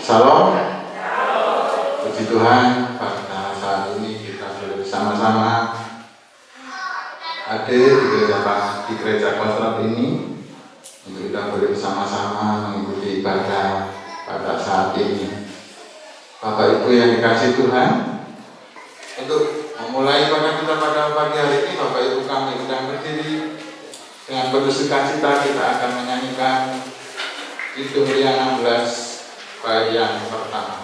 Shalom. Puji Tuhan, pada saat ini kita boleh bersama-sama hadir di gereja Kostrad ini untuk kita boleh bersama-sama mengikuti ibadah pada saat ini. Bapak Ibu yang dikasihi Tuhan, untuk memulai ibadah kita pada pagi hari ini, Bapak Ibu kami undang berdiri dengan penuh sukacita. Kita akan menyanyikan Kidung yang 16 bait yang pertama.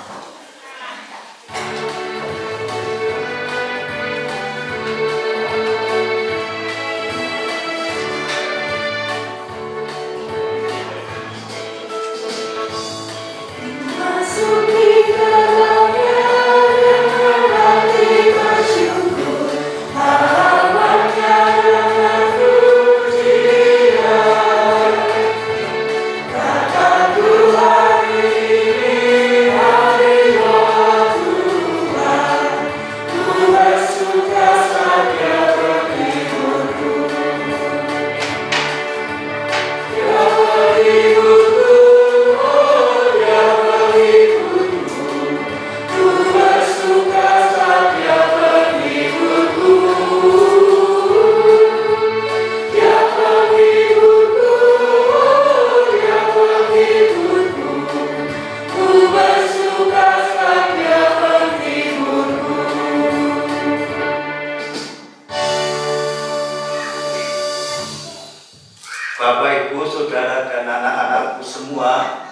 Bapak, Ibu, Saudara, dan anak-anakku semua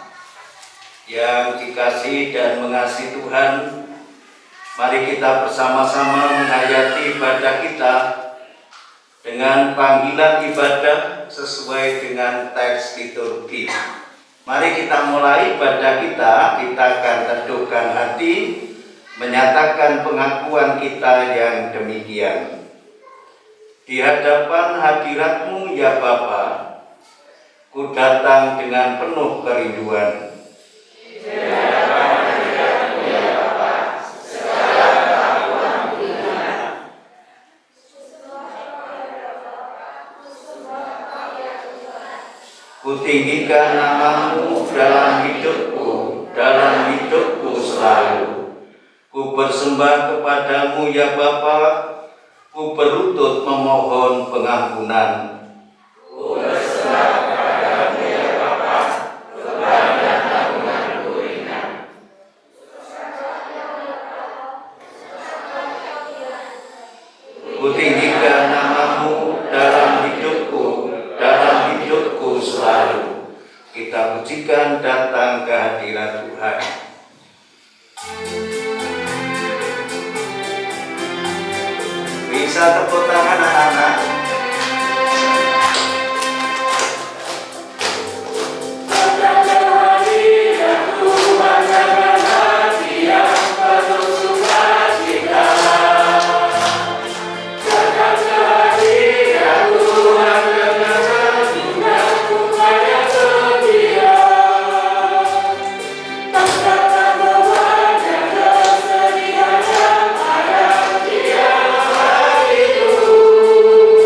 yang dikasihi dan mengasihi Tuhan, mari kita bersama-sama menghayati ibadah kita dengan panggilan ibadah sesuai dengan teks liturgi. Mari kita mulai ibadah kita akan teduhkan hati, menyatakan pengakuan kita yang demikian. Di hadapan hadirat-Mu ya Bapa, ku datang dengan penuh kerinduan. Ku tinggikan nama-Mu dalam hidupku selalu. Ku bersembah kepadamu ya Bapa, ku berlutut memohon pengampunan. Ku bersembah kepadamu ya Bapa, sepanjang tanggunganku ringan. Ku tinggikan nama-Mu dalam hidupku selalu. Kita pujikan datang ke hadirat Tuhan. Bisa tepuk tangan anak-anak. Ku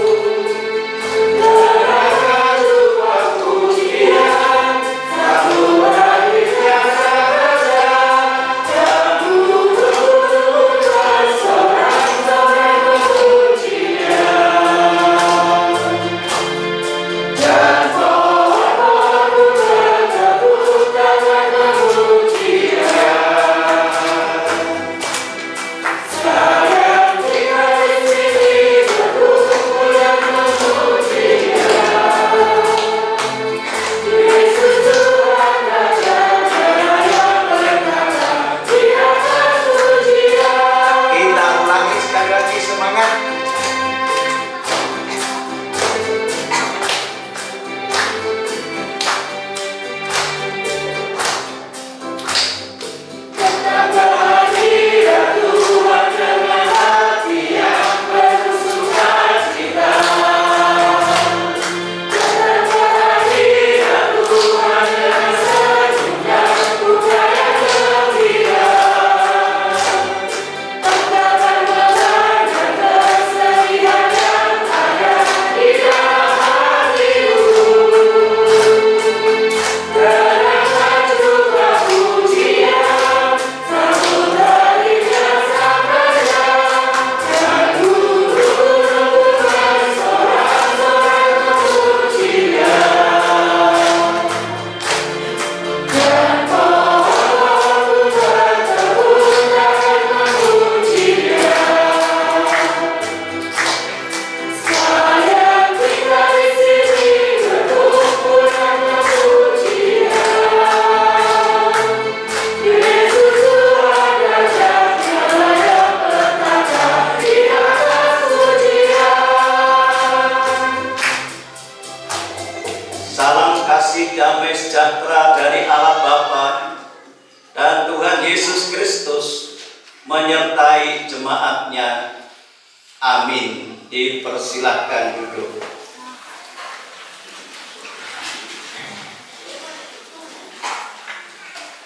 Dipersilahkan duduk.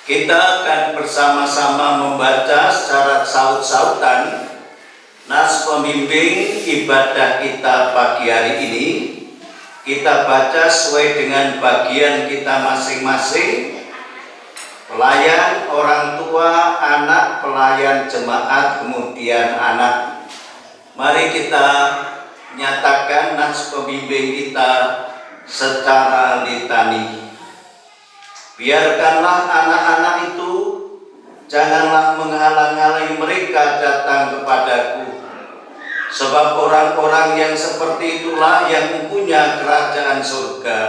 Kita akan bersama-sama membaca secara saut-sautan nas pembimbing ibadah kita pagi hari ini. Kita baca sesuai dengan bagian kita masing-masing. Pelayan, orang tua, anak, pelayan, jemaat, kemudian anak. Mari kita nyatakan nas pembimbing kita secara litani. Biarkanlah anak-anak itu janganlah menghalang-halangi mereka datang kepadaku, sebab orang-orang yang seperti itulah yang mempunyai kerajaan surga.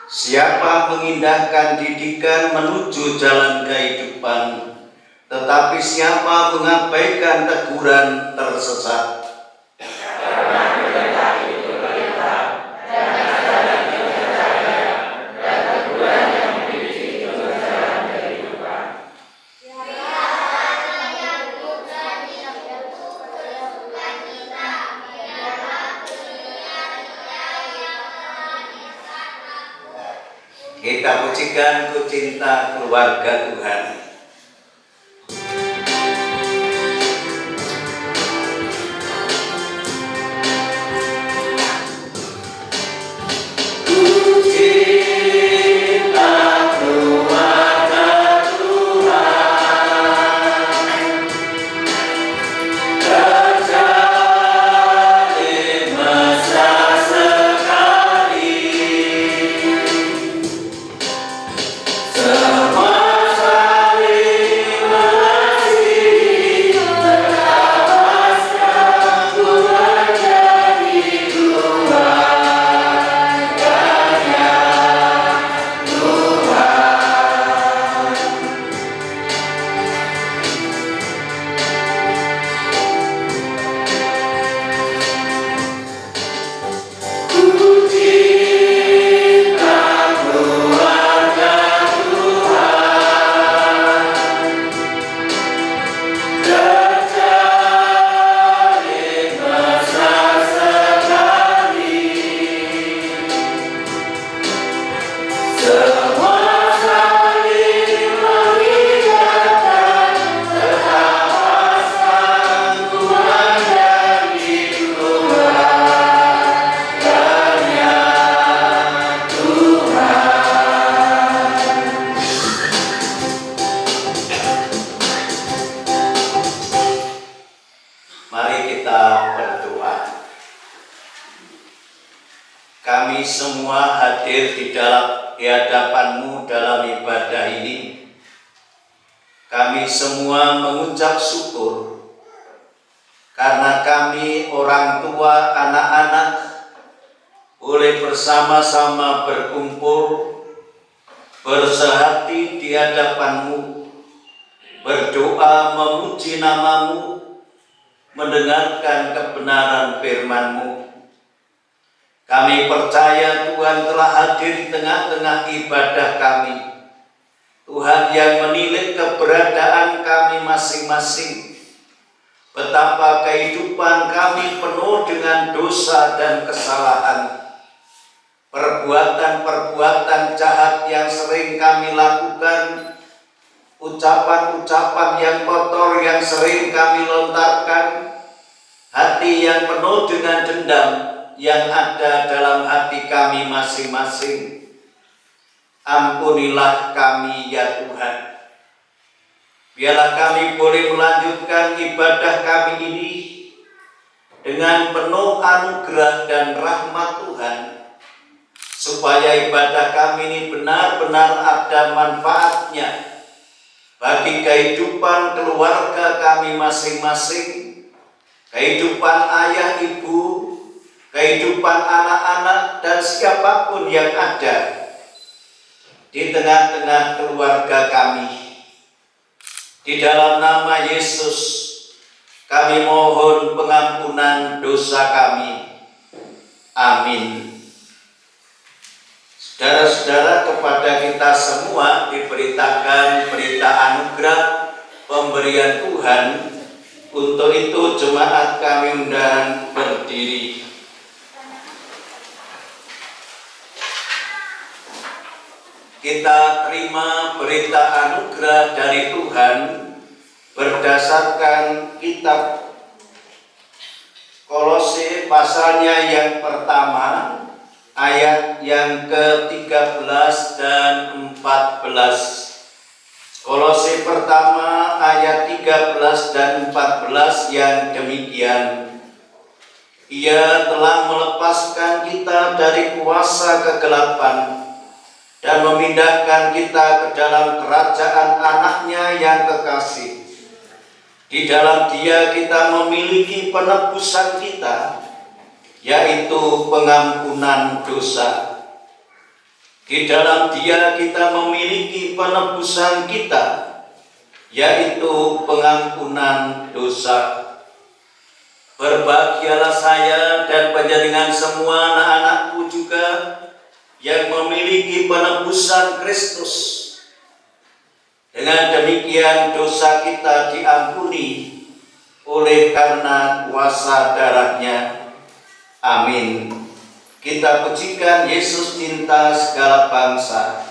Siapa mengindahkan didikan menuju jalan kehidupan, tetapi siapa mengabaikan teguran tersesat. Kita pujikan ku cinta keluarga Tuhan. Kami semua hadir di hadapan-Mu dalam ibadah ini. Kami semua mengucap syukur karena kami orang tua, anak-anak boleh bersama-sama berkumpul, bersehati di hadapan-Mu, berdoa memuji nama-Mu, mendengarkan kebenaran firman-Mu. Kami percaya Tuhan telah hadir di tengah-tengah ibadah kami. Tuhan yang menilik keberadaan kami masing-masing. Betapa kehidupan kami penuh dengan dosa dan kesalahan. Perbuatan-perbuatan jahat yang sering kami lakukan. Ucapan-ucapan yang kotor yang sering kami lontarkan. Hati yang penuh dengan dendam yang ada dalam hati kami masing-masing. Ampunilah kami ya Tuhan. Biarlah kami boleh melanjutkan ibadah kami ini dengan penuh anugerah dan rahmat Tuhan, supaya ibadah kami ini benar-benar ada manfaatnya bagi kehidupan keluarga kami masing-masing, kehidupan ayah ibu, kehidupan anak-anak dan siapapun yang ada di tengah-tengah keluarga kami. Di dalam nama Yesus kami mohon pengampunan dosa kami. Amin. Saudara-saudara, kepada kita semua diberitakan berita anugerah pemberian Tuhan. Untuk itu jemaat kami undang berdiri. Kita terima berita anugerah dari Tuhan berdasarkan kitab Kolose pasalnya yang pertama, ayat yang ke-13 dan 14. Kolose pertama ayat 13 dan 14 yang demikian. Ia telah melepaskan kita dari kuasa kegelapan dan memindahkan kita ke dalam kerajaan anaknya yang kekasih. Di dalam Dia kita memiliki penebusan kita, yaitu pengampunan dosa. Di dalam Dia kita memiliki penebusan kita, yaitu pengampunan dosa. Berbahagialah saya dan panjenengan semua anak-anakku juga yang memiliki penebusan Kristus. Dengan demikian dosa kita diampuni oleh karena kuasa darah-Nya. Amin. Kita pujikan Yesus cinta segala bangsa.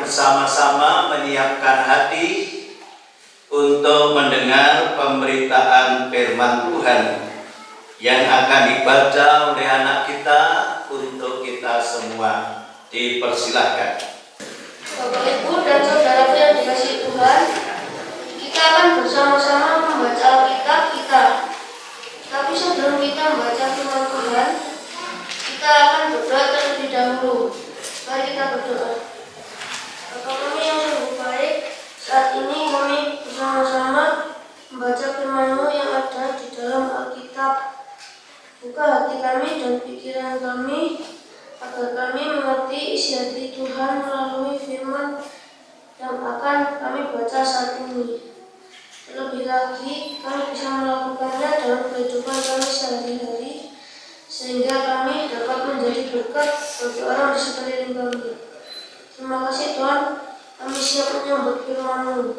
Bersama-sama menyiapkan hati untuk mendengar pemberitaan firman Tuhan yang akan dibaca oleh anak kita untuk kita semua. Dipersilahkan. Bapak, Ibu, dan saudaraku yang dikasihi Tuhan, kita akan bersama-sama membaca Alkitab kita. Tapi sebelum kita membaca firman Tuhan, kita akan berdoa terlebih dahulu. Mari kita berdoa. Bapak kami yang sungguh baik, saat ini kami bersama-sama membaca firman-Mu yang ada di dalam Alkitab. Buka hati kami dan pikiran kami, agar kami mengerti isi hati Tuhan melalui firman yang akan kami baca saat ini. Terlebih lagi, kami bisa melakukannya dalam kehidupan kami sehari-hari, sehingga kami dapat menjadi berkat bagi orang di sekeliling kami. Terima kasih Tuhan, kami siap menyambut firman-Mu.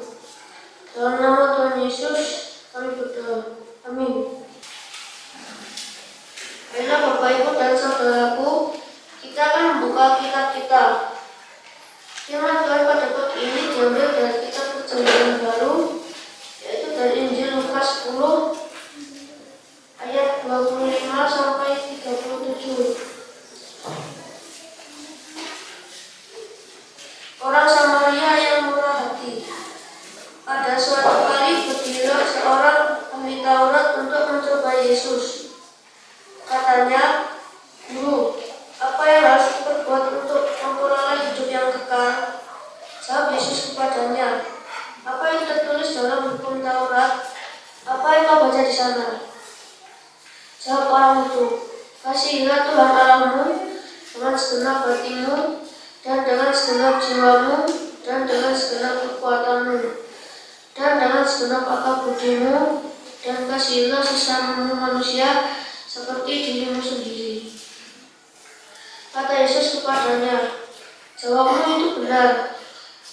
Dalam nama Tuhan Yesus, kami berdoa. Amin. Baiklah Bapak, Ibu, dan saudaraku, kita akan membuka kitab kita. Firman Tuhan pada pagi ini diambil dari kitab Perjanjian Baru, yaitu dari Injil Lukas 10 ayat 25 sampai 37. Orang Samaria yang murah hati. Pada suatu kali berdirilah seorang ahli Taurat untuk mencoba Yesus. Katanya, "Guru, apa yang harus diperbuat untuk memperoleh hidup yang kekal?" Jawab Yesus kepadanya, "Apa yang tertulis dalam hukum Taurat? Apa yang kau baca di sana?" Jawab orang itu, "Kasihilah Tuhan Allahmu dengan segenap hatimu, dan dengan segenap jiwamu, dan dengan segenap kekuatanmu, dan dengan segenap akal budimu, dan kasihilah sesamamu manusia seperti dirimu sendiri." Kata Yesus kepadanya, "Jawabmu itu benar.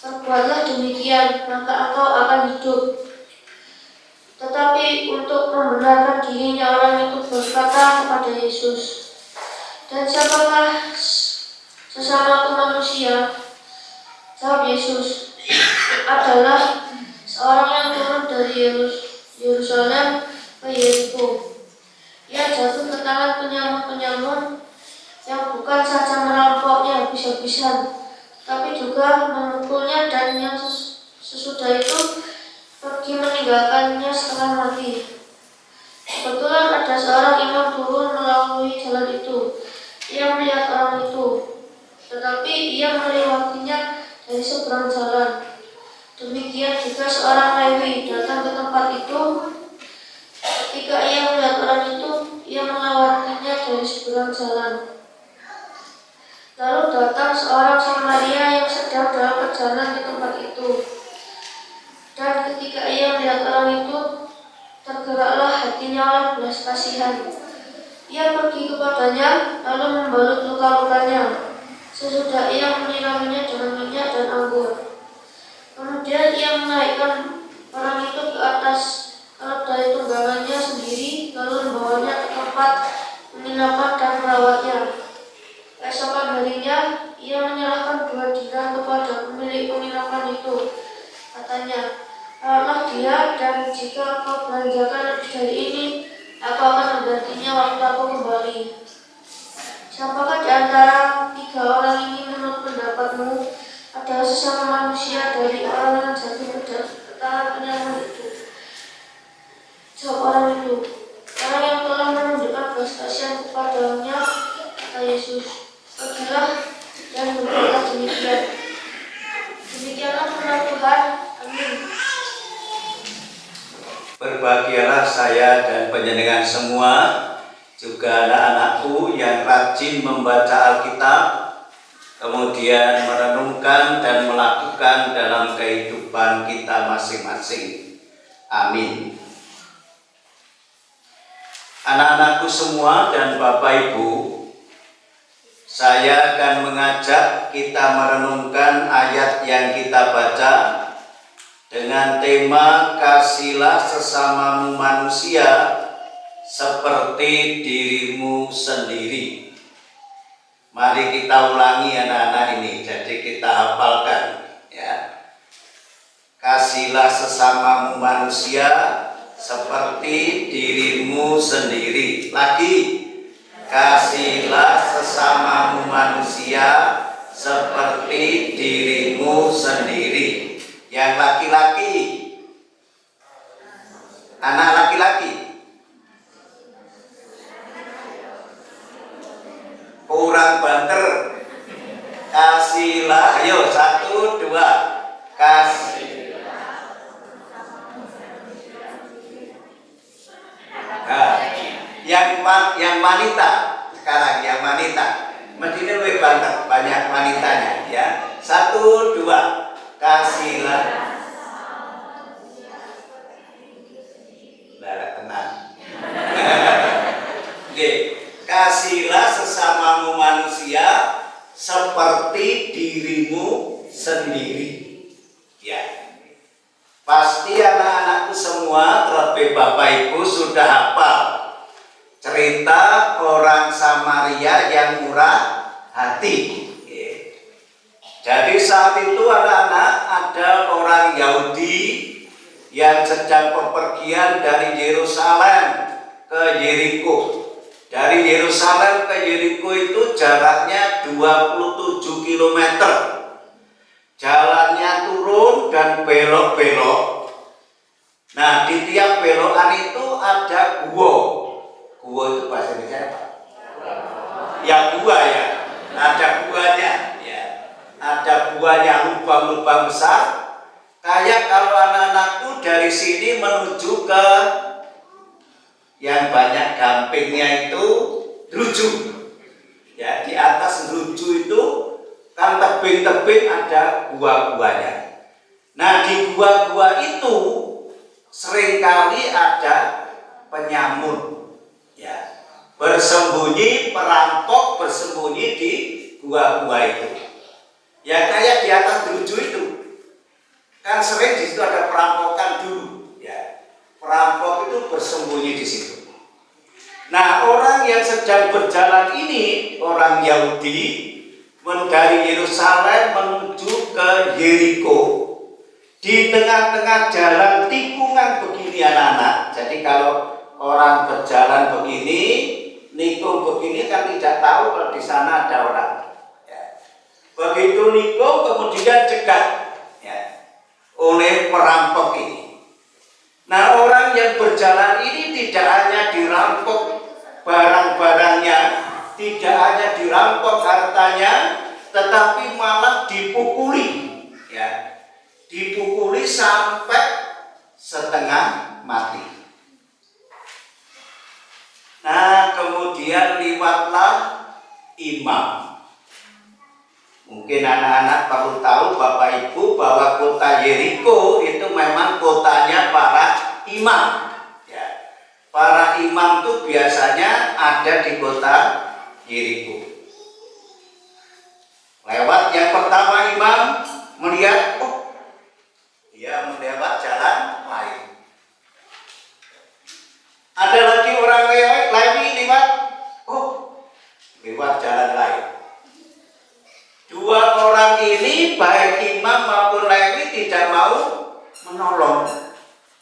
Perbuatlah demikian, maka engkau akan hidup. Tetapi untuk membenarkan dirinya, orang itu berkata kepada Yesus, dan siapakah sesamaku manusia? Jawab Yesus, adalah seorang yang turun dari Yerusalem ke Yeriko. Ia jatuh ke tangan penyamun-penyamun yang bukan saja merampoknya habis-habisan, tapi juga memukulnya, dan yang sesudah itu pergi meninggalkannya setelah mati. Kebetulan ada seorang imam turun melalui jalan itu. Ia melihat orang itu, tetapi ia melewatinya dari seberang jalan. Demikian juga seorang Lewi datang ke tempat itu. Ketika ia melihat orang itu, ia melewatinya dari seberang jalan. Lalu datang seorang Samaria yang sedang dalam perjalanan ke tempat itu. Dan ketika ia melihat orang itu, tergeraklah hatinya oleh belas kasihan. Ia pergi kepadanya, lalu membalut luka-lukanya. Sesudah ia menyiraminya dengan minyak dan anggur. Kemudian ia menaikkan orang itu ke atas keledai tunggangannya sendiri, lalu membawanya ke tempat penginapan dan merawatnya. Keesokan harinya, ia menyerahkan 2 dinar kepada pemilik penginapan itu. Katanya, rawatlah dia, dan jika kau belanjakan lebih dari ini, aku akan menggantinya waktu aku kembali. Siapakah di antara 3 orang ini menurut pendapatmu adalah sesama manusia dari orang yang jatuh ke tangan penyamun itu? Jawab orang itu, orang yang telah menunjukkan belas kasihan kepadanya, kata Yesus. Pergilah dan berbuatlah demikian. Demikianlah firman Tuhan. Amin. Berbahagialah saya dan panjenengan semua, juga anak-anakku yang rajin membaca Alkitab, kemudian merenungkan dan melakukan dalam kehidupan kita masing-masing. Amin. Anak-anakku semua dan Bapak Ibu, saya akan mengajak kita merenungkan ayat yang kita baca dengan tema kasihlah sesamamu manusia seperti dirimu sendiri. Mari kita ulangi anak-anak ini, jadi kita hafalkan ya. Kasihlah sesamamu manusia seperti dirimu sendiri. Lagi, kasihlah sesamamu manusia seperti dirimu sendiri. Yang laki-laki, anak laki-laki, kurang banter, kasihlah, ayo 1, 2, kasih. Nah, yang wanita sekarang, yang wanita, mestinya lebih banter, banyak wanitanya ya. 1, 2, kasihlah. Nah, tenang. Oke, kasihlah sesamamu manusia seperti dirimu sendiri. Ya. Pasti anak-anakku semua, terlebih Bapak Ibu sudah hafal cerita orang Samaria yang murah hati. Jadi saat itu anak-anak, ada orang Yahudi yang sedang bepergian dari Yerusalem ke Yeriko. Dari Yerusalem ke Yeriko itu jaraknya 27 km. Jalannya turun dan belok-belok. Nah, di tiap belokan itu ada gua. Gua itu bahasa Indonesia apa? Ya, gua ya. Ada guanya. Ada buahnya, lubang-lubang besar. Kayak kalau anak-anakku dari sini menuju ke yang banyak gampingnya itu Druju. Ya, di atas Druju itu kan tebing-tebing ada gua-guanya. Nah, di gua-gua itu seringkali ada penyamun. Ya, bersembunyi, perampok bersembunyi di gua-gua itu. Ya kayak di atas Druju itu. bersembunyi di situ. Nah, orang yang sedang berjalan ini, orang Yahudi, dari Yerusalem menuju ke Yeriko. Di tengah-tengah jalan tikungan begini anak-anak. Jadi kalau orang berjalan begini, nikung begini kan tidak tahu kalau di sana ada orang. Ya. Begitu nikung kemudian cegat ya, oleh perampok ini. Nah, orang yang berjalan ini tidak hanya dirampok barang-barangnya, tidak hanya dirampok hartanya, tetapi malah dipukuli, ya, dipukuli sampai setengah mati. Nah, kemudian liwatlah imam. Mungkin anak-anak perlu tahu Bapak Ibu bahwa kota Yeriko itu memang kotanya para imam. Ya. Para imam itu biasanya ada di kota Yeriko. Lewat yang pertama imam melihat, oh, dia melewat jalan lain. Ada lagi orang Lewi lewat, oh, lewat jalan lain. Dua orang ini baik imam maupun Lewi tidak mau menolong,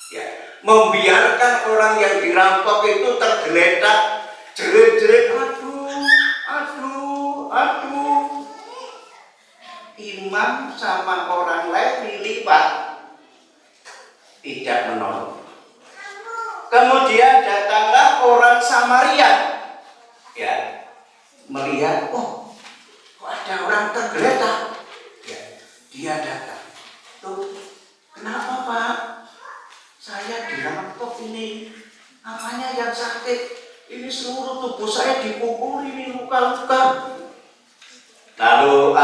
ya, membiarkan orang yang dirampok itu tergeletak, jerit-jerit, aduh. Imam sama orang Lewi lipat tidak menolong. Kemudian datanglah orang Samaria, ya, melihat, oh, ada orang tergeletak, ya, dia datang. Tuh, kenapa Pak? Saya dirampok ini, apanya yang sakit? Ini seluruh tubuh saya dipukul, ini luka-luka. Lalu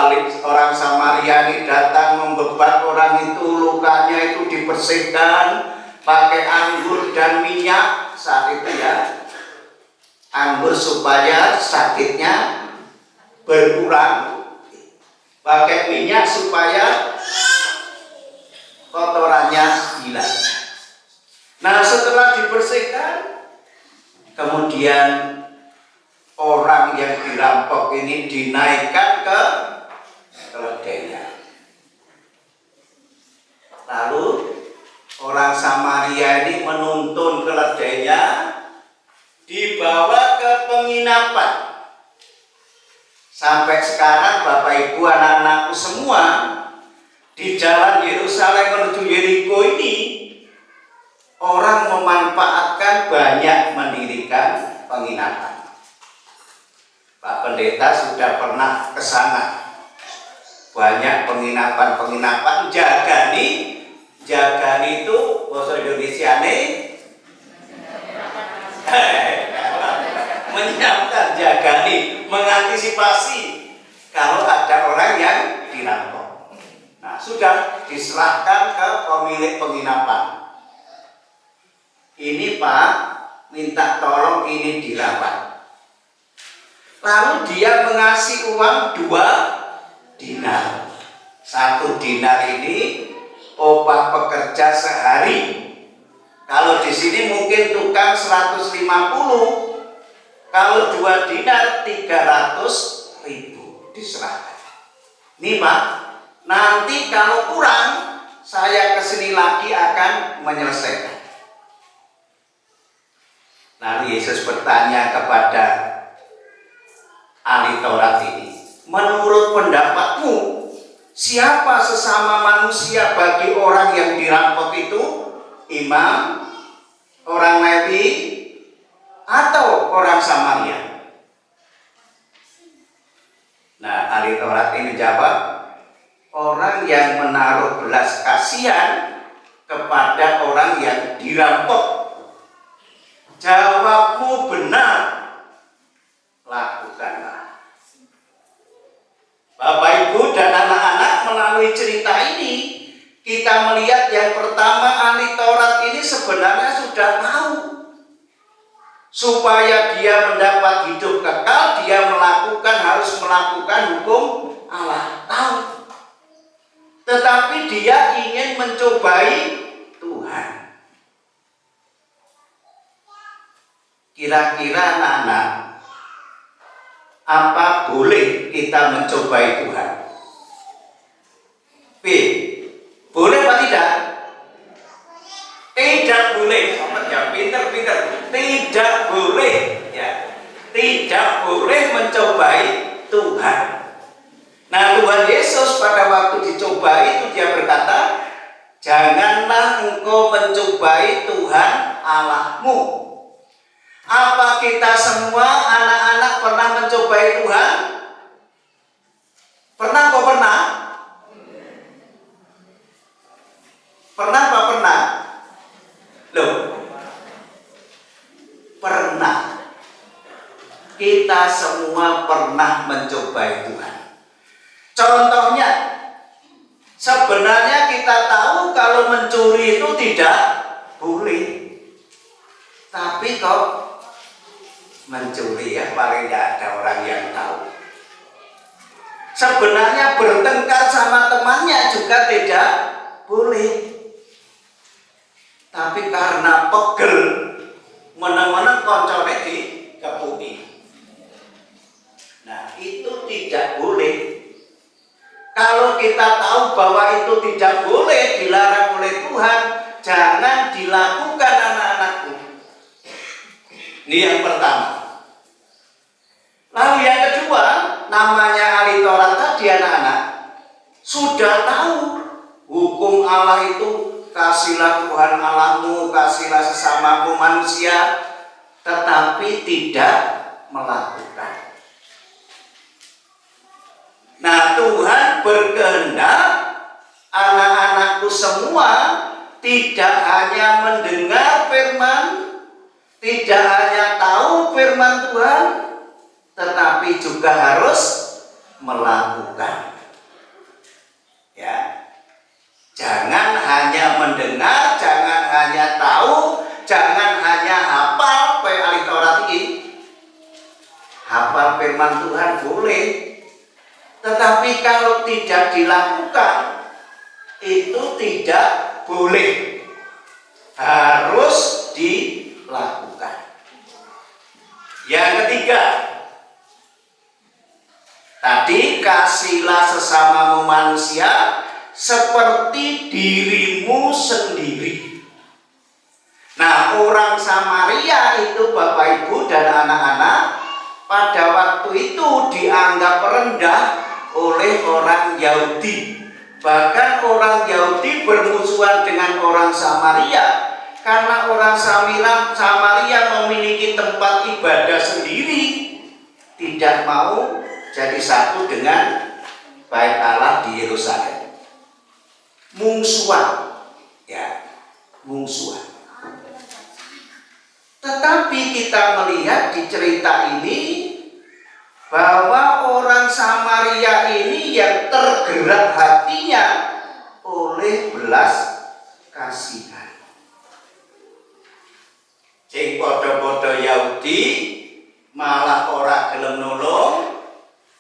orang Samaria ini datang membebat orang itu, lukanya itu dibersihkan pakai anggur dan minyak saat itu ya. Anggur supaya sakitnya berkurang, pakai minyak supaya kotorannya hilang. Nah, setelah dibersihkan, kemudian orang yang dirampok ini dinaikkan ke keledainya. Lalu orang Samaria ini menuntun keledainya dibawa ke penginapan. Sampai sekarang Bapak Ibu anak-anakku semua, di jalan Yerusalem menuju Yeriko ini orang memanfaatkan banyak mendirikan penginapan. Pak Pendeta sudah pernah ke sana. Banyak penginapan-penginapan. Jagani itu bahasa Indonesia nih menyiapkan jagani, mengantisipasi kalau ada orang yang dirampok. Nah, sudah diserahkan ke pemilik penginapan. Ini Pak, minta tolong ini dirawat. Lalu dia mengasih uang 2 dinar. 1 dinar ini upah pekerja sehari. Kalau di sini mungkin tukang 150. Kalau 2 dinar 300.000 diserahkan. Nih Pak, nanti kalau kurang saya kesini lagi akan menyelesaikan. Lalu Yesus bertanya kepada ahli Taurat ini, menurut pendapatmu siapa sesama manusia bagi orang yang dirampok itu? Imam, orang Lewi, atau orang Samaria? Nah, ahli Taurat ini jawab, orang yang menaruh belas kasihan kepada orang yang dirampok. Jawabmu benar, lakukanlah. Bapak Ibu dan anak-anak, melalui cerita ini kita melihat yang pertama, ahli Taurat ini sebenarnya sudah tahu supaya dia mendapat hidup kekal, dia harus melakukan hukum Allah, tahu. Tetapi dia ingin mencobai Tuhan. Kira-kira anak-anak, apa boleh kita mencobai Tuhan? B. Boleh apa tidak? Tidak boleh. Ya, pinter-pinter. Tidak boleh. Ya, tidak boleh mencobai Tuhan. Nah, Tuhan Yesus pada waktu dicobai itu dia berkata, janganlah engkau mencobai Tuhan Allahmu. Apa kita semua anak-anak pernah mencobai Tuhan? Pernah kok pernah? Pernah apa pernah? Loh, pernah. Kita semua pernah mencobai Tuhan. Contohnya, sebenarnya kita tahu kalau mencuri itu tidak boleh. Tapi kok mencuri ya, paling tidak ada orang yang tahu. Sebenarnya bertengkar sama temannya juga tidak boleh. Tapi karena pegel, meneng-meneng koncone dikepuki. Nah, itu tidak boleh. Kalau kita tahu bahwa itu tidak boleh, dilarang oleh Tuhan, jangan dilakukan anak-anakku. Ini yang pertama. Lalu yang kedua, namanya ahli Taurat tadi anak-anak sudah tahu hukum Allah itu, kasihlah Tuhan Allahmu, kasihlah sesamamu manusia, tetapi tidak melakukan. Nah, Tuhan berkehendak anak-anakku semua tidak hanya mendengar firman, tidak hanya tahu firman Tuhan, tetapi juga harus melakukan. Ya, jangan hanya mendengar, jangan hanya tahu, jangan hanya hafal kayak ahli Taurat ini. Hafal firman Tuhan boleh, tetapi kalau tidak dilakukan itu tidak boleh. Harus dilakukan. Yang ketiga, tadi kasihlah sesamamu manusia seperti dirimu sendiri. Nah, orang Samaria itu Bapak Ibu dan anak-anak pada waktu itu dianggap rendah oleh orang Yahudi. Bahkan orang Yahudi bermusuhan dengan orang Samaria karena orang Samaria memiliki tempat ibadah sendiri, tidak mau jadi satu dengan Bait Allah di Yerusalem. Mungsuhan, ya, mungsuhan. Tetapi kita melihat di cerita ini bahwa orang Samaria ini yang tergerak hatinya oleh belas kasihan. Sing padha-padha Yahudi malah ora gelem nolong,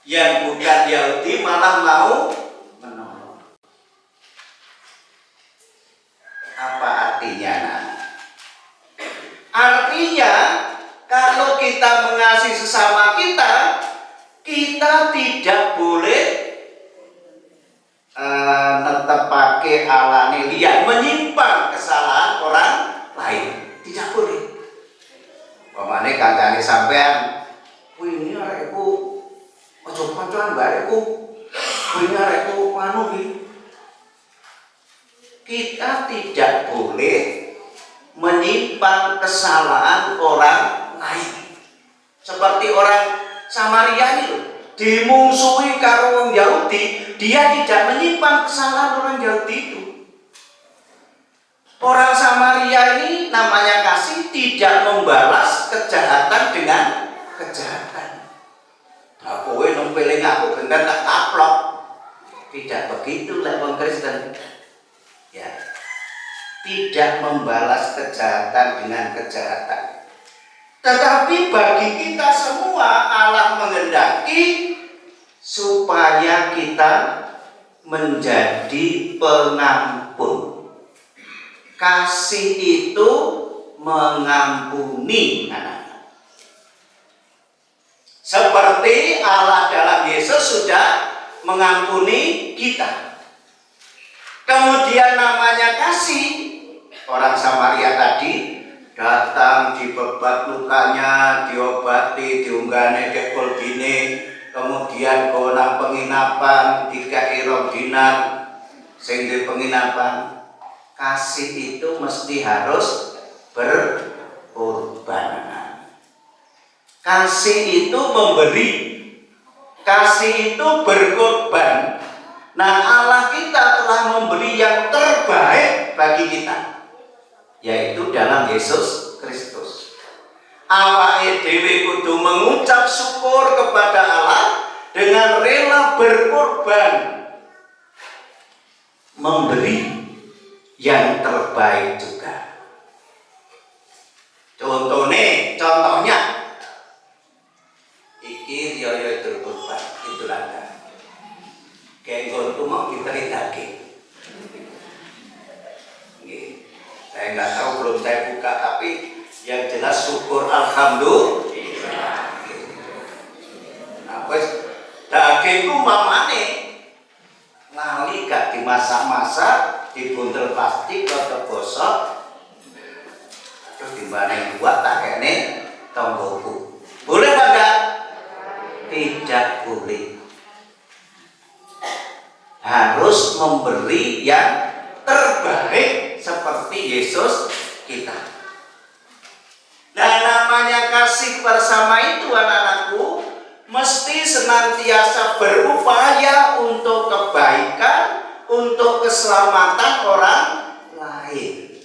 yang bukan Yahudi malah mau menolong. Apa artinya? Artinya kalau kita mengasihi sesama kita, kita tidak boleh tetap pakai ala liyan, menyimpang kesalahan orang lain. Tidak boleh. Pamane kancane sampean, kuwi ini arekku aja kancan barekku. Kuwi ini arekku anu iki. Kita tidak boleh menyimpang kesalahan orang lain. Seperti orang Samaria itu dimungsuhi karo wong Yahudi, dia tidak menyimpang kesalahan orang Yahudi itu. Orang Samaria ini namanya kasih, tidak membalas kejahatan dengan kejahatan. Nah, kowe nempeling aku bener tak kaplok. Tidak begitu lek wong Kristen. Ya. Tidak membalas kejahatan dengan kejahatan. Tetapi bagi kita semua Allah menghendaki supaya kita menjadi pengampun. Kasih itu mengampuni anak-anak. Seperti Allah dalam Yesus sudah mengampuni kita. Kemudian namanya kasih. Orang Samaria tadi datang dibebat lukanya, diobati, diunggahne kekol gini, kemudian gonang penginapan 3 dinar sing di penginapan. Kasih itu mesti harus berkorban. Kasih itu memberi, kasih itu berkorban. Nah, Allah kita telah memberi yang terbaik bagi kita, yaitu dalam Yesus Kristus. Awake dhewe kudu mengucap syukur kepada Allah dengan rela berkorban, memberi yang terbaik juga. Contohnya iki yo berkorban itulah kan. Kenggon itu mau diberi daging. Saya nggak tahu, belum saya buka, tapi yang jelas syukur alhamdulillah. Nah, wes daging ku mamane lali gak dimasak-masak, dibuntel plastik atau gosok, terus dibanding buat tak kene tonggoku. Boleh enggak? Tidak boleh. Harus memberi yang terbaik seperti Yesus kita. Nah, namanya kasih bersama itu anak-anakku mesti senantiasa berupaya untuk kebaikan, untuk keselamatan orang lain.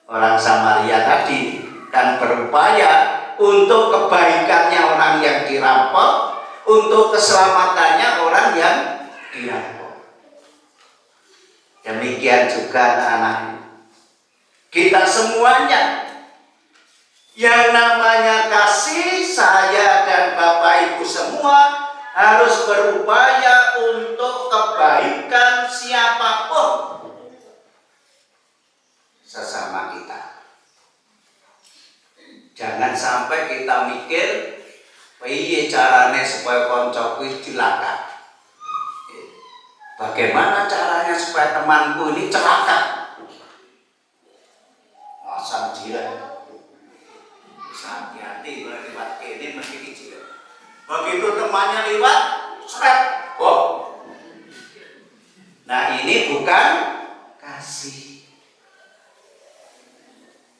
Orang Samaria tadi dan berupaya untuk kebaikannya orang yang dirampok, untuk keselamatannya orang yang dirampok. Demikian juga anak-anak, kita semuanya yang namanya kasih, saya dan Bapak Ibu semua harus berupaya untuk kebaikan siapapun sesama kita. Jangan sampai kita mikir piye carane supaya konco kuwi cilaka. Bagaimana caranya supaya temanku ini celaka? Asal jilat. Hati-hati kalau lewat ini mesti jilat. Begitu temannya lewat, seret, kok. Nah, ini bukan kasih.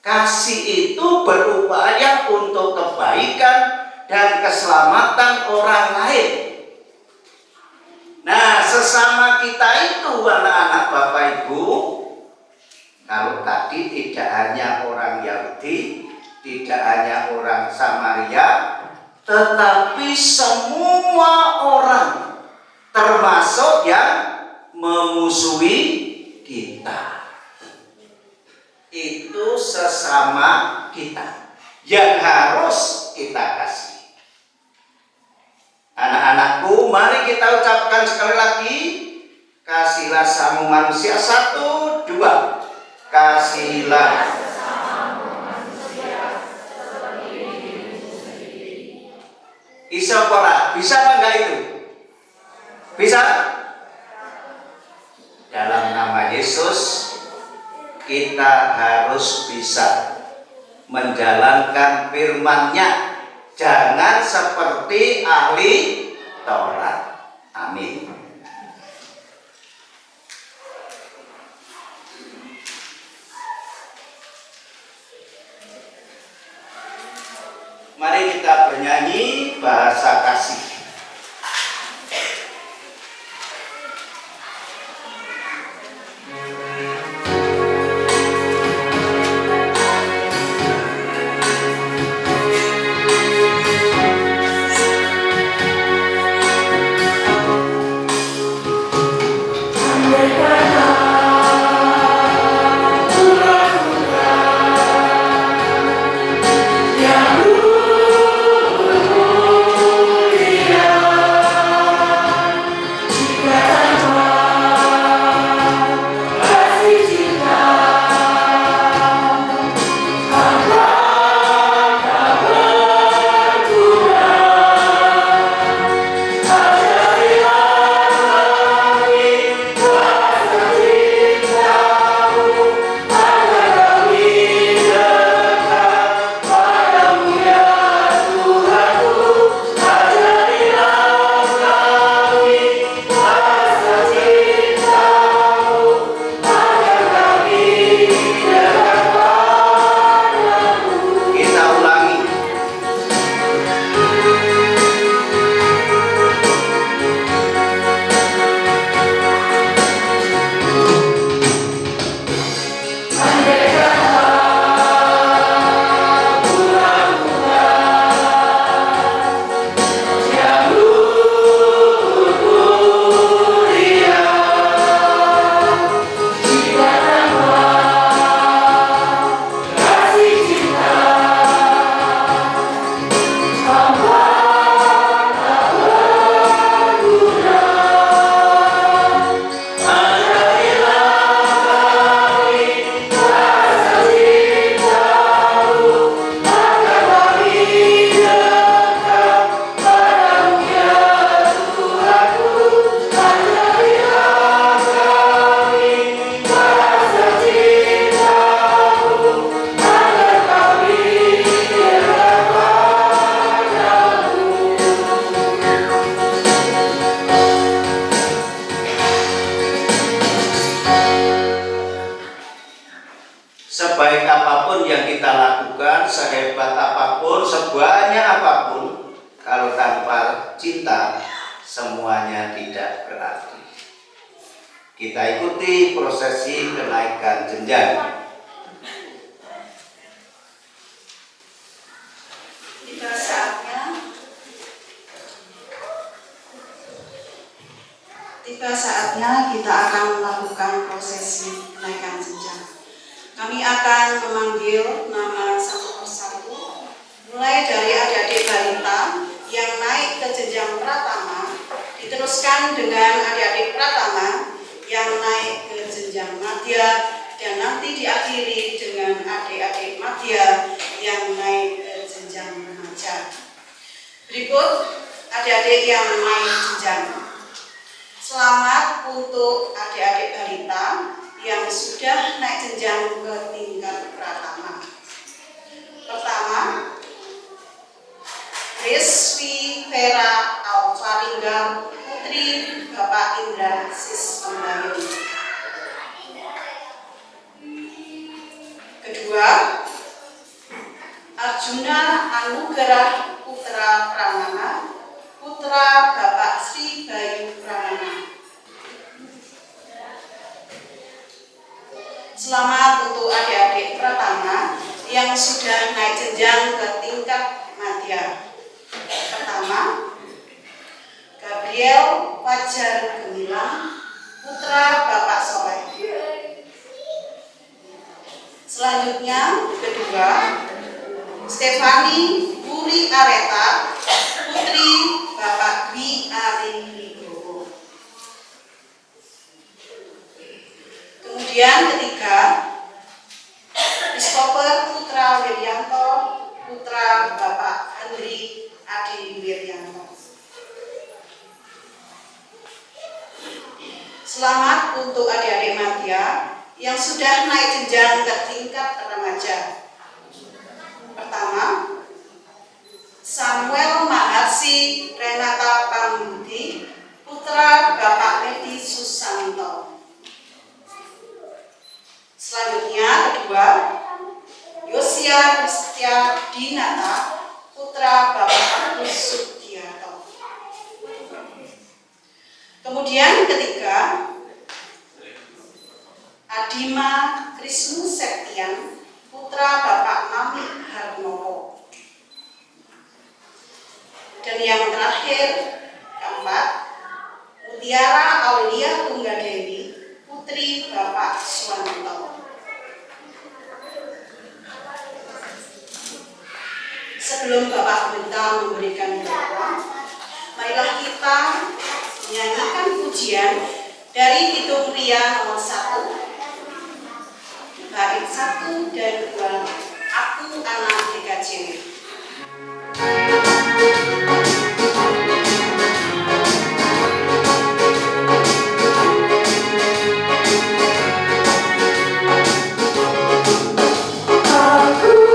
Kasih itu berupaya untuk kebaikan dan keselamatan orang lain. Nah, sesama kita itu anak-anak Bapak Ibu, kalau tadi tidak hanya orang Yahudi, tidak hanya orang Samaria, tetapi semua orang, termasuk yang memusuhi kita. Itu sesama kita yang harus kita kasih. Anak-anakku, mari kita ucapkan sekali lagi, kasihlah sesama manusia. 1, 2. Kasihlah sesama manusia seperti dirimu sendiri. Bisa apa? Bisa apa enggak itu? Bisa? Dalam nama Yesus kita harus bisa menjalankan firman-Nya. Jangan seperti ahli Taurat. Amin. Mari kita bernyanyi bahasa kasih. Aku yang kita lakukan, sehebat apapun, sebanyak apapun, kalau tanpa cinta, semuanya tidak berarti. Kita ikuti prosesi kenaikan jenjang. Tiba saatnya kita akan melakukan prosesi kenaikan jenjang. Kami akan memanggil nama satu persatu, mulai dari adik-adik balita yang naik ke jenjang pratama, diteruskan dengan adik-adik pratama yang naik ke jenjang madya, dan nanti diakhiri dengan adik-adik madya yang naik ke jenjang remaja. Berikut adik-adik yang naik jenjang. Selamat untuk adik-adik balita yang sudah naik jenjang ke tingkat pratama. Pertama, Rizwi Vera Alfaringga, putri Bapak Indra Sismbayun. Kedua, Arjuna Anugerah Putra Pramana, putra Bapak Sri Bayu Pramana. Selamat untuk adik-adik pratama yang sudah naik jenjang ke tingkat madya. Pertama, Gabriel Fajar Gemilang, putra Bapak Soleh. Selanjutnya, kedua, Stefani Puri Areta, putri Bapak Dwi Ari Wibowo. Kemudian ketiga, Christopher Putra Wiryanto, putra Bapak Andri Adi Wiryanto. Selamat untuk adik-adik madya yang sudah naik jenjang ke tingkat remaja. Pertama, Samuel Maharsi Renata Pambudi, putra Bapak Medi Susanto. Selanjutnya kedua, Yosia Kristia Dinata, putra Bapak Agus Sugiarto. Kemudian ketiga, Adima Krisnu Septian, putra Bapak Mami Harnowo. Dan yang terakhir, keempat, Mutiara Aulia Tunggadewi, putri Bapak Suwanto. Sebelum Bapak Benta memberikan doa, marilah kita menyanyikan pujian dari Kidung Ria nomor 1, bait 1 dan 2, Aku Anak DKJW. Aku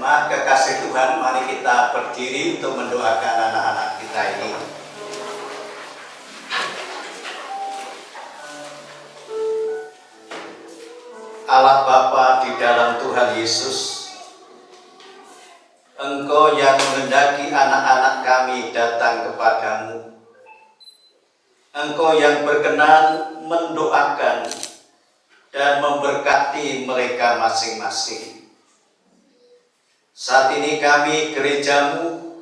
Jemaat kekasih Tuhan, mari kita berdiri untuk mendoakan anak-anak kita ini. Allah Bapa di dalam Tuhan Yesus, Engkau yang menghendaki anak-anak kami datang kepadamu. Engkau yang berkenan mendoakan dan memberkati mereka masing-masing. Saat ini kami gerejamu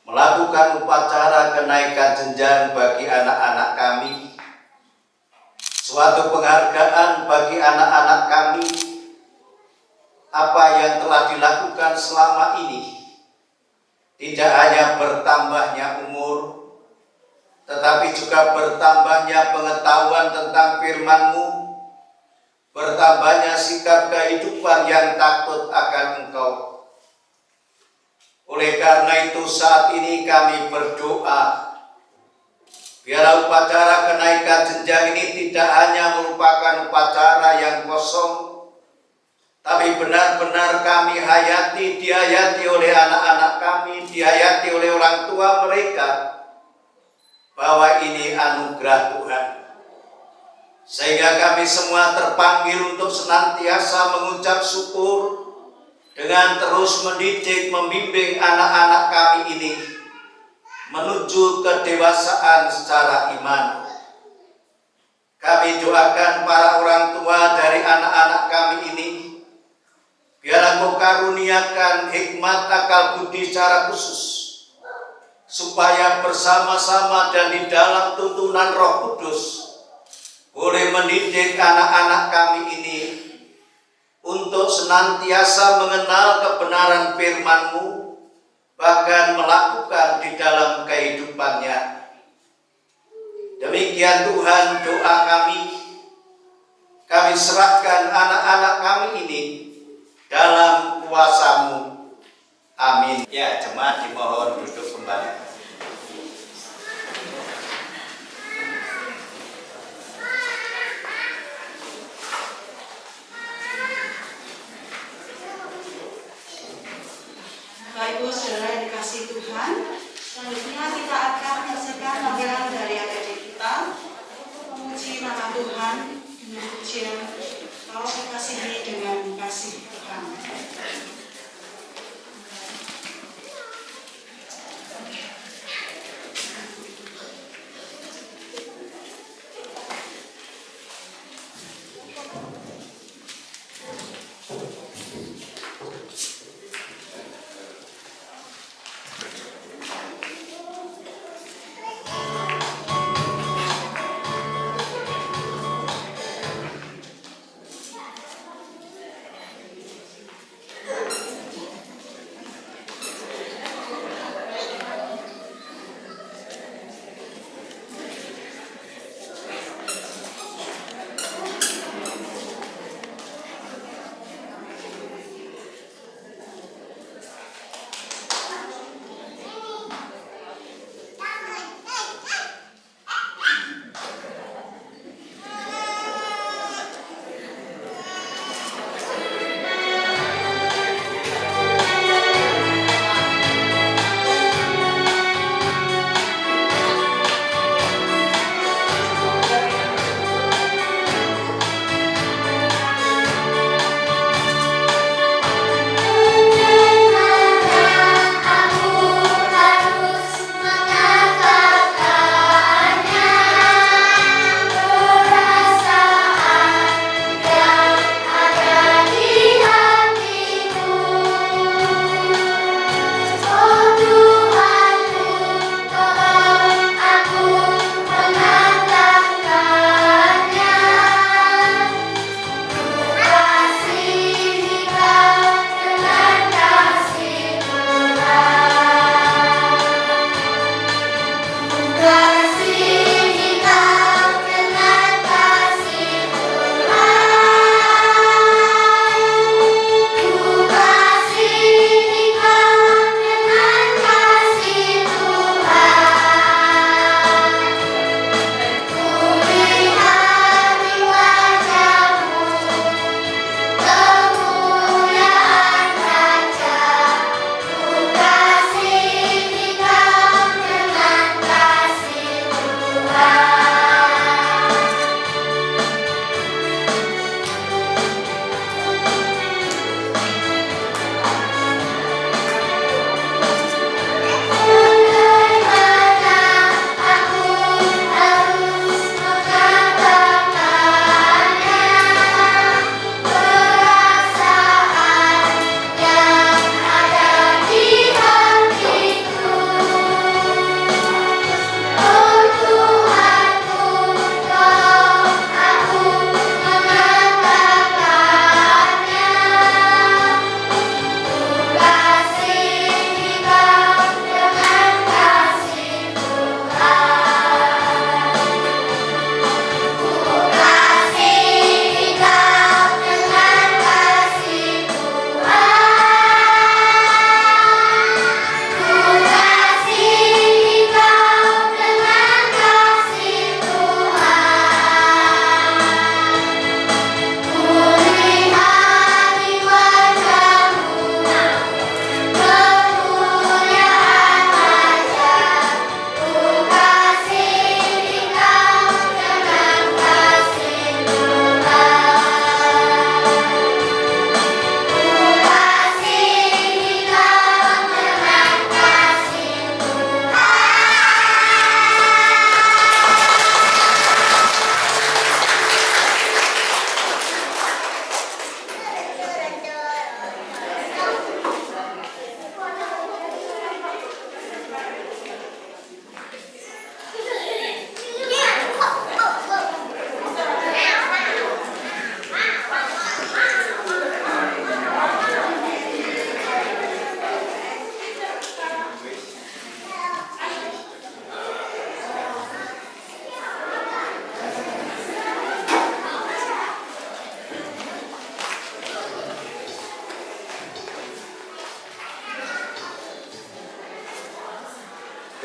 melakukan upacara kenaikan jenjang bagi anak-anak kami. Suatu penghargaan bagi anak-anak kami apa yang telah dilakukan selama ini. Tidak hanya bertambahnya umur, tetapi juga bertambahnya pengetahuan tentang firman-Mu, bertambahnya sikap kehidupan yang takut akan Engkau. Oleh karena itu saat ini kami berdoa, biarlah upacara kenaikan jenjang ini tidak hanya merupakan upacara yang kosong, tapi benar-benar kami hayati, dihayati oleh anak-anak kami, dihayati oleh orang tua mereka, bahwa ini anugerah Tuhan. Sehingga kami semua terpanggil untuk senantiasa mengucap syukur dengan terus mendidik, membimbing anak-anak kami ini menuju kedewasaan secara iman. Kami doakan para orang tua dari anak-anak kami ini, biar Engkau karuniakan hikmat akal budi secara khusus, supaya bersama-sama dan di dalam tuntunan Roh Kudus boleh mendidik anak-anak kami ini untuk senantiasa mengenal kebenaran firman-Mu, bahkan melakukan di dalam kehidupannya. Demikian Tuhan doa kami. Kami serahkan anak-anak kami ini dalam kuasa-Mu. Amin. Ya, jemaat dimohon duduk kembali. Bapak Ibu Saudara yang dikasihi Tuhan, selanjutnya kita akan menyaksikan panggilan dari adik-adik kita memuji nama Tuhan dengan pujian Kau Kekasihi dengan kasih Tuhan.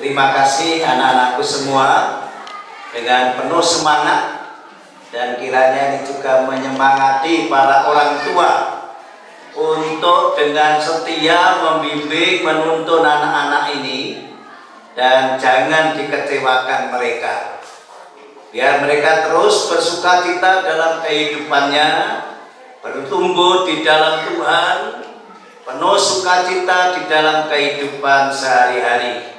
Terima kasih anak-anakku semua dengan penuh semangat, dan kiranya ini juga menyemangati para orang tua untuk dengan setia membimbing, menuntun anak-anak ini, dan jangan dikecewakan mereka. Biar mereka terus bersukacita dalam kehidupannya, bertumbuh di dalam Tuhan, penuh sukacita di dalam kehidupan sehari-hari.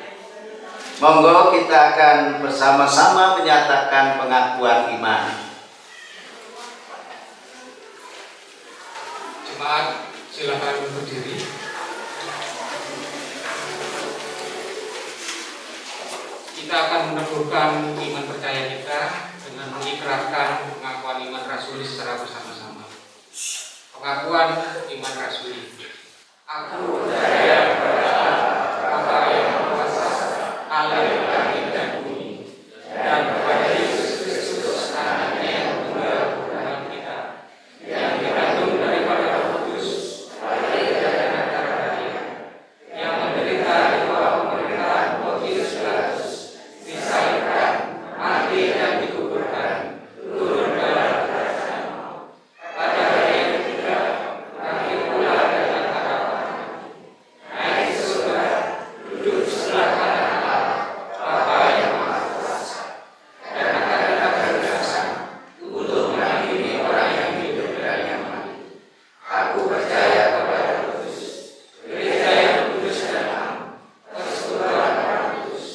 Monggo kita akan bersama-sama menyatakan pengakuan iman. Jemaat, silakan berdiri. Kita akan meneguhkan iman percaya kita dengan mengikrarkan pengakuan iman rasuli secara bersama-sama. Pengakuan iman rasuli. Aku percaya kepada Bapa yang kuasa, Allah yang langit dan bumi, dan kepada Yesus Kristus, anaknya yang tunggal dalam kita, yang dikandung daripada Roh Kudus, lahir dari anak Maria, yang menderita di bawah pemerintahan Pontius Pilatus, disalibkan, mati dan dikuburkan, turun ke dalam kerajaan maut. Pada hari yang ketiga, bangkit pula dari antara orang mati, naik ke surga, duduk sebelah kanan Allah, Bapa yang Maha Kuasa, dan akan datang berkuasa untuk mengakhiri orang yang hidup dan yang mati. Aku percaya kepada Roh Kudus, gereja yang kudus dan am, persekutuan orang kudus,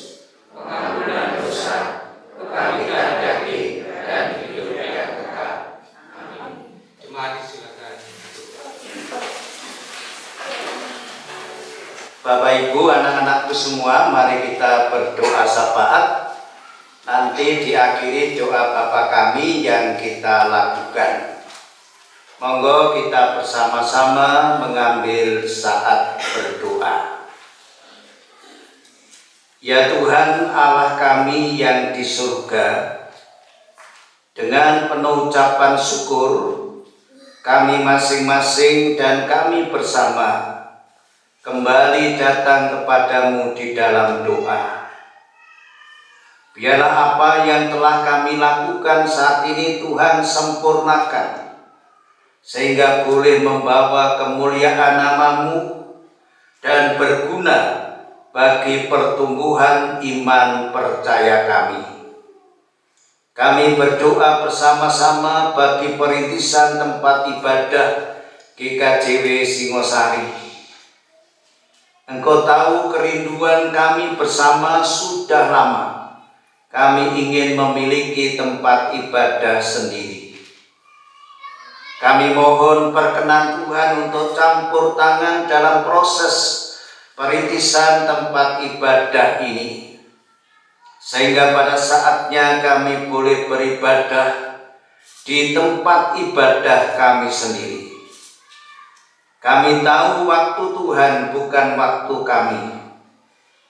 pengampunan dosa, kebangkitan daging, dan hidup yang kekal. Amin. Jemaat silakan. Bapak Ibu, anak-anakku semua, mari kita berdoa syafaat. Nanti diakhiri doa Bapa kami yang kita lakukan. Monggo kita bersama-sama mengambil saat berdoa. Ya Tuhan Allah kami yang di surga, dengan penuh ucapan syukur, kami masing-masing dan kami bersama kembali datang kepadamu di dalam doa. Biarlah apa yang telah kami lakukan saat ini Tuhan sempurnakan, sehingga boleh membawa kemuliaan nama-Mu dan berguna bagi pertumbuhan iman percaya kami. Kami berdoa bersama-sama bagi perintisan tempat ibadah GKJW Singosari. Engkau tahu kerinduan kami bersama sudah lama. Kami ingin memiliki tempat ibadah sendiri. Kami mohon perkenan Tuhan untuk campur tangan dalam proses perintisan tempat ibadah ini, sehingga pada saatnya kami boleh beribadah di tempat ibadah kami sendiri. Kami tahu waktu Tuhan bukan waktu kami.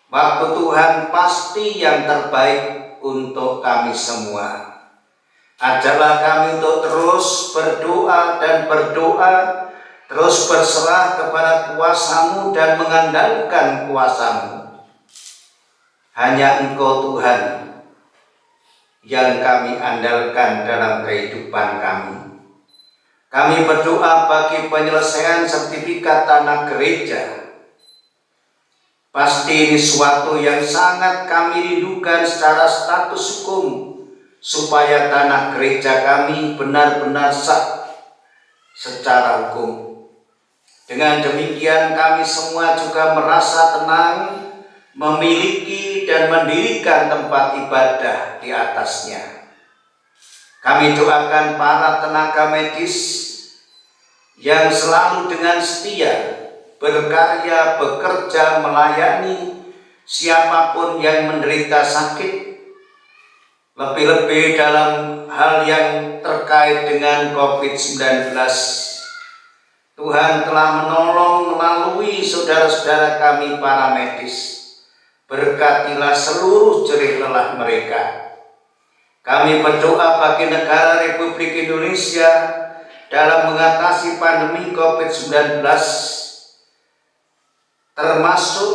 Waktu Tuhan pasti yang terbaik untuk kami semua. Ajarlah kami untuk terus berdoa dan berdoa, terus berserah kepada kuasa-Mu dan mengandalkan kuasa-Mu. Hanya Engkau Tuhan yang kami andalkan dalam kehidupan kami. Kami berdoa bagi penyelesaian sertifikat tanah gereja. Pasti ini suatu yang sangat kami rindukan secara status hukum, supaya tanah gereja kami benar-benar sah secara hukum. Dengan demikian kami semua juga merasa tenang memiliki dan mendirikan tempat ibadah di atasnya. Kami doakan para tenaga medis yang selalu dengan setia berkarya, bekerja, melayani siapapun yang menderita sakit, lebih-lebih dalam hal yang terkait dengan COVID-19. Tuhan telah menolong melalui saudara-saudara kami para medis. Berkatilah seluruh jerih lelah mereka. Kami berdoa bagi negara Republik Indonesia dalam mengatasi pandemi COVID-19, termasuk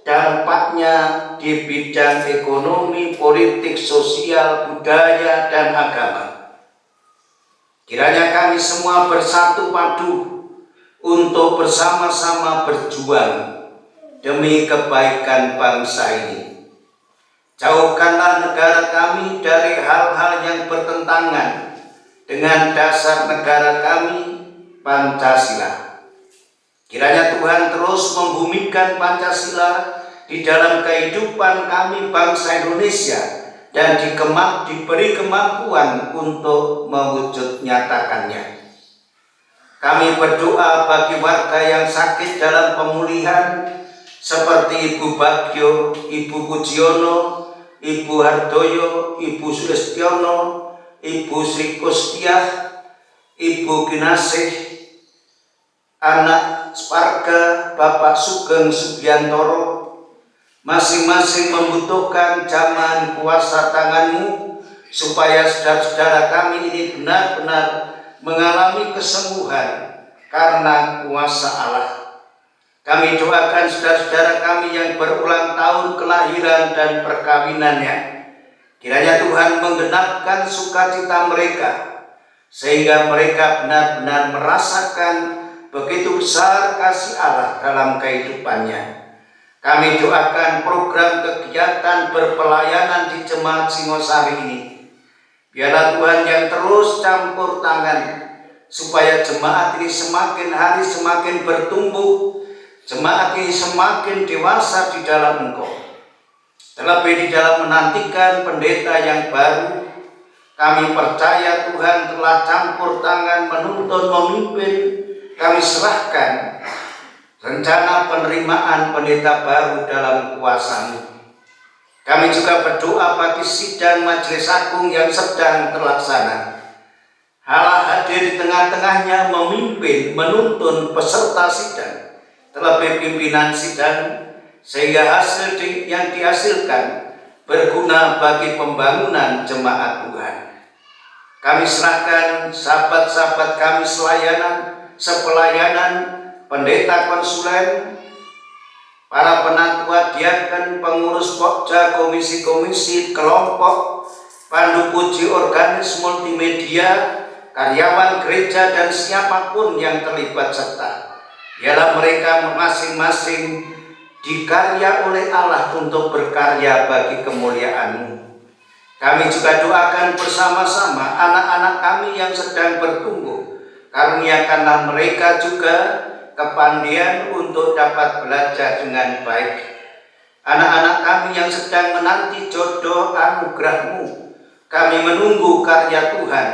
dampaknya di bidang ekonomi, politik, sosial, budaya, dan agama. Kiranya kami semua bersatu padu untuk bersama-sama berjuang demi kebaikan bangsa ini. Jauhkanlah negara kami dari hal-hal yang bertentangan dengan dasar negara kami, Pancasila. Kiranya Tuhan terus membumikan Pancasila di dalam kehidupan kami bangsa Indonesia dan diberi kemampuan untuk mewujud nyatakannya. Kami berdoa bagi warga yang sakit dalam pemulihan seperti Ibu Bagio, Ibu Pujiono, Ibu Hardoyo, Ibu Sulistiono, Ibu Sri Kustiah, Ibu Kinasih, anak Sparga, Bapak Sugeng Subiantoro, masing-masing membutuhkan jamahan kuasa tanganmu supaya saudara-saudara kami ini benar-benar mengalami kesembuhan karena kuasa Allah. Kami doakan saudara-saudara kami yang berulang tahun kelahiran dan perkawinannya. Kiranya Tuhan menggenapkan sukacita mereka sehingga mereka benar-benar merasakan begitu besar kasih Allah dalam kehidupannya. Kami doakan program kegiatan berpelayanan di Jemaat Singosari ini. Biarlah Tuhan yang terus campur tangan supaya jemaat ini semakin hari semakin bertumbuh, jemaat ini semakin dewasa di dalam Engkau. Terlebih di dalam menantikan pendeta yang baru, kami percaya Tuhan telah campur tangan menuntun memimpin. Kami serahkan rencana penerimaan pendeta baru dalam kuasa-Mu. Kami juga berdoa bagi sidang Majelis Agung yang sedang terlaksana. Allah hadir di tengah-tengahnya memimpin, menuntun peserta sidang, terlebih pimpinan sidang, sehingga hasil yang dihasilkan berguna bagi pembangunan jemaat Tuhan. Kami serahkan sahabat-sahabat kami sepelayanan, pendeta konsulen, para penatua diaken, pengurus pokja, komisi-komisi, kelompok, pandu puji organis multimedia, karyawan gereja, dan siapapun yang terlibat serta. Biarlah mereka masing-masing dikarya oleh Allah untuk berkarya bagi kemuliaan-Mu. Kami juga doakan bersama-sama anak-anak kami yang sedang bertumbuh. Karuniakanlah mereka juga kepandaian untuk dapat belajar dengan baik. Anak-anak kami yang sedang menanti jodoh anugerah-Mu, kami menunggu karya Tuhan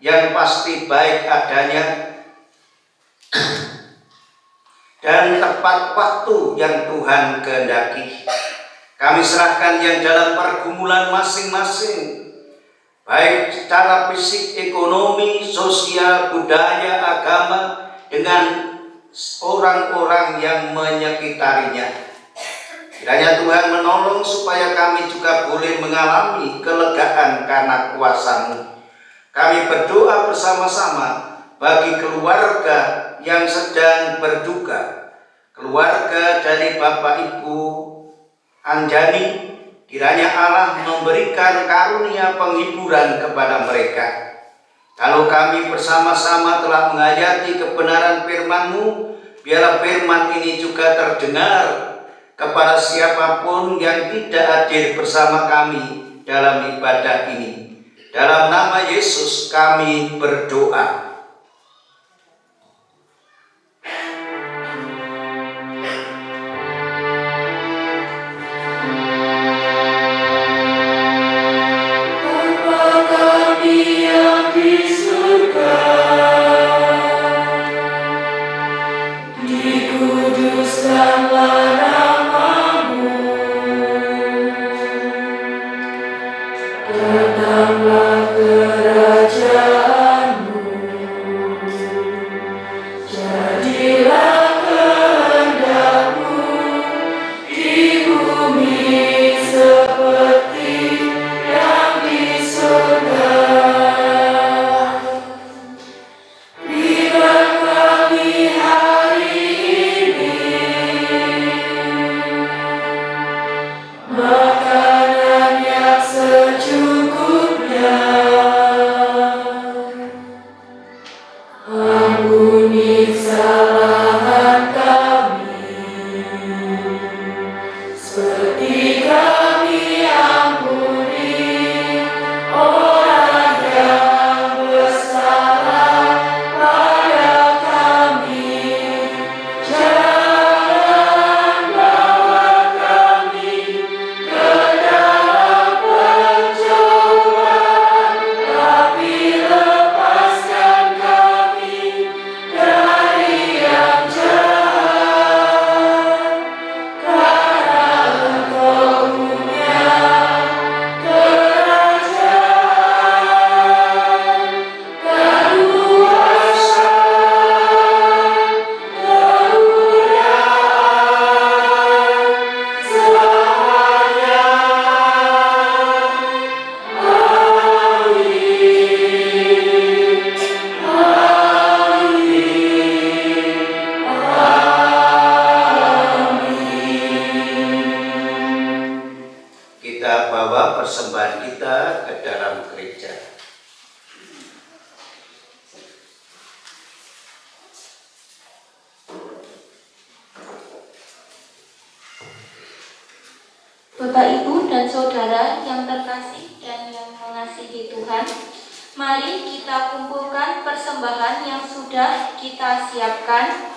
yang pasti baik adanya dan tepat waktu yang Tuhan kehendaki. Kami serahkan yang dalam pergumulan masing-masing, baik secara fisik, ekonomi, sosial, budaya, agama, dengan orang-orang yang menyekitarinya. Kiranya Tuhan menolong supaya kami juga boleh mengalami kelegaan karena kuasa-Mu. Kami berdoa bersama-sama bagi keluarga yang sedang berduka, keluarga dari Bapak Ibu Anjani. Kiranya Allah memberikan karunia penghiburan kepada mereka. Kalau kami bersama-sama telah menghayati kebenaran firman-Mu, biarlah firman ini juga terdengar kepada siapapun yang tidak hadir bersama kami dalam ibadah ini. Dalam nama Yesus kami berdoa. Datanglah kerajaan-Mu. kita bawa persembahan kita ke dalam gereja. Bapak, Ibu, dan Saudara yang terkasih dan yang mengasihi Tuhan, mari kita kumpulkan persembahan yang sudah kita siapkan.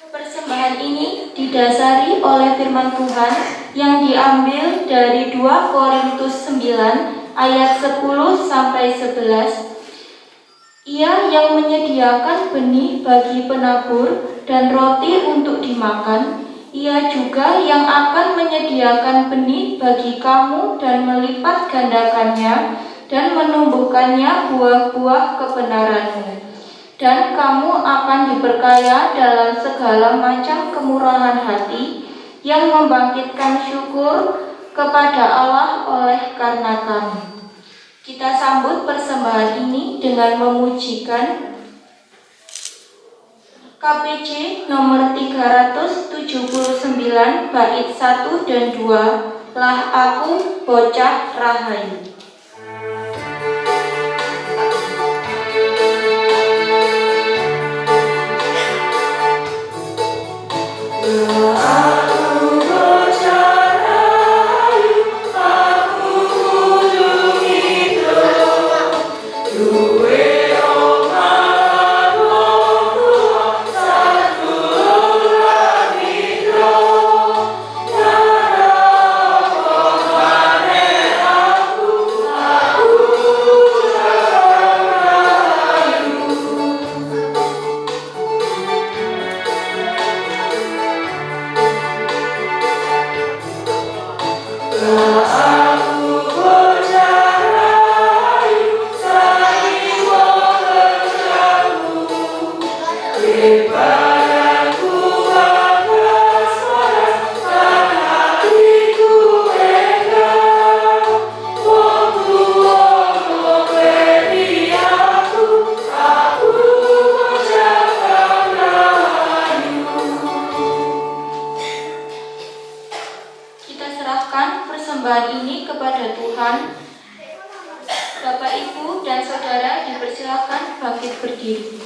Persembahan ini didasari oleh firman Tuhan yang diambil dari 2 Korintus 9 ayat 10-11. Ia yang menyediakan benih bagi penabur dan roti untuk dimakan, ia juga yang akan menyediakan benih bagi kamu dan melipat gandakannya dan menumbuhkannya buah-buah kebenaranmu. Dan kamu akan diperkaya dalam segala macam kemurahan hati yang membangkitkan syukur kepada Allah oleh karena kami. Kita sambut persembahan ini dengan memujikan KPJ nomor 379 bait 1 dan 2, Lah aku bocah rahayu. Persembahan ini kepada Tuhan. Bapak, Ibu, dan Saudara dipersilakan bangkit berdiri.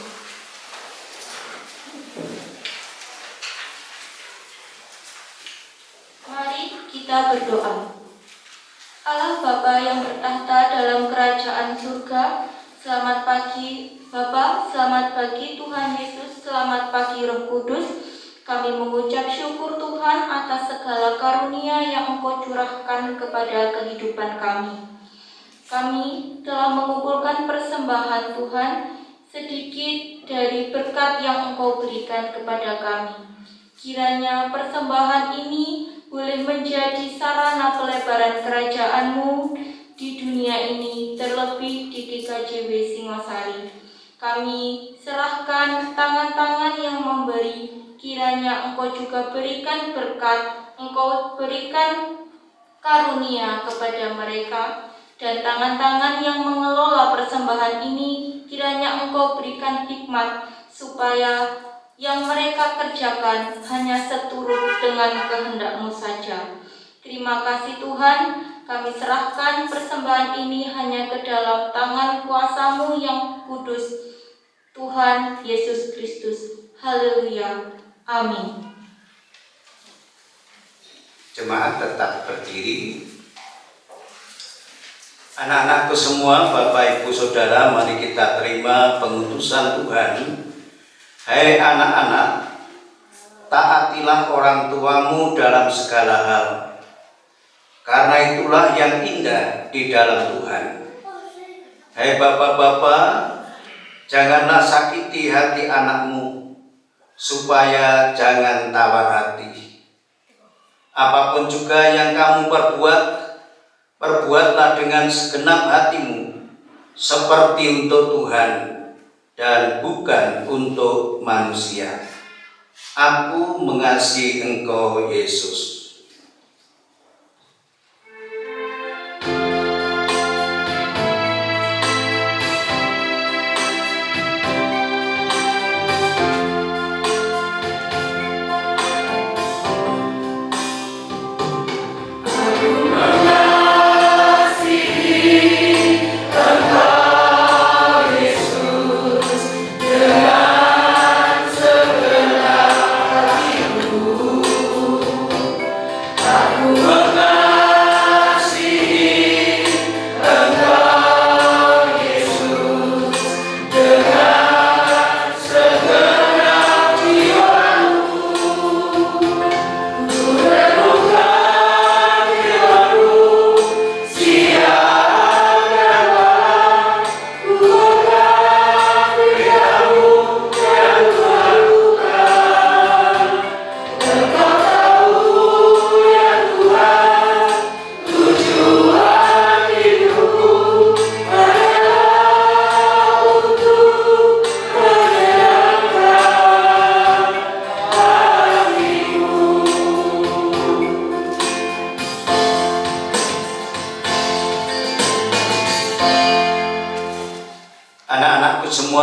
Mari kita berdoa. Allah Bapa yang bertahta dalam kerajaan surga, selamat pagi Bapa, selamat pagi Tuhan Yesus, selamat pagi Roh Kudus. Kami mengucap syukur Tuhan atas segala karunia yang Engkau curahkan kepada kehidupan kami. Kami telah mengumpulkan persembahan Tuhan, sedikit dari berkat yang Engkau berikan kepada kami. Kiranya persembahan ini boleh menjadi sarana pelebaran kerajaan-Mu di dunia ini, terlebih di GKJW Singosari. Kami serahkan tangan-tangan yang memberi. Kiranya Engkau juga berikan berkat, Engkau berikan karunia kepada mereka, dan tangan-tangan yang mengelola persembahan ini, kiranya Engkau berikan hikmat, supaya yang mereka kerjakan hanya seturut dengan kehendak-Mu saja. Terima kasih Tuhan, kami serahkan persembahan ini hanya ke dalam tangan kuasa-Mu yang kudus, Tuhan Yesus Kristus. Haleluya. Amin. Jemaat tetap berdiri. Anak-anakku semua, Bapak, Ibu, Saudara, mari kita terima pengutusan Tuhan. Hai anak-anak, taatilah orang tuamu dalam segala hal, karena itulah yang indah di dalam Tuhan. Hai bapak-bapak, janganlah sakiti hati anakmu, supaya jangan tawar hati. Apapun juga yang kamu perbuat, perbuatlah dengan segenap hatimu, seperti untuk Tuhan dan bukan untuk manusia. Aku mengasihi Engkau, Yesus.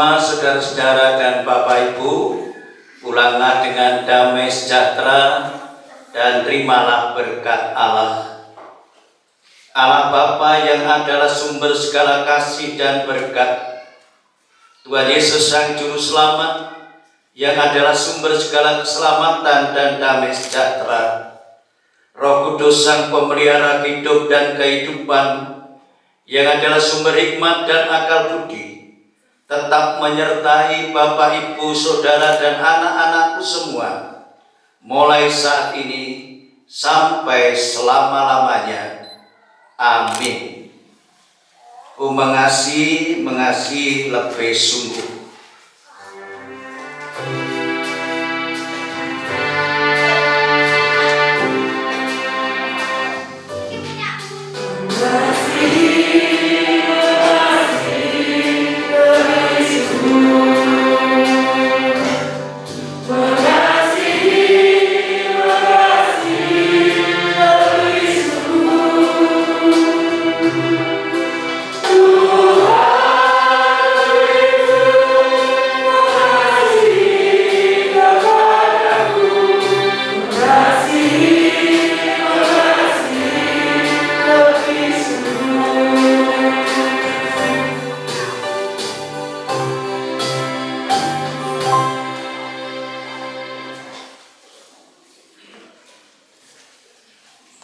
semua saudara-saudara dan Bapak Ibu, pulanglah dengan damai sejahtera dan terimalah berkat Allah. Allah Bapa yang adalah sumber segala kasih dan berkat, Tuhan Yesus Sang Juru Selamat yang adalah sumber segala keselamatan dan damai sejahtera, Roh Kudus Sang Pemelihara hidup dan kehidupan yang adalah sumber hikmat dan akal budi, tetap menyertai Bapak, Ibu, Saudara dan anak-anakku semua, mulai saat ini sampai selama-lamanya. Amin. Ku mengasihi lebih sungguh.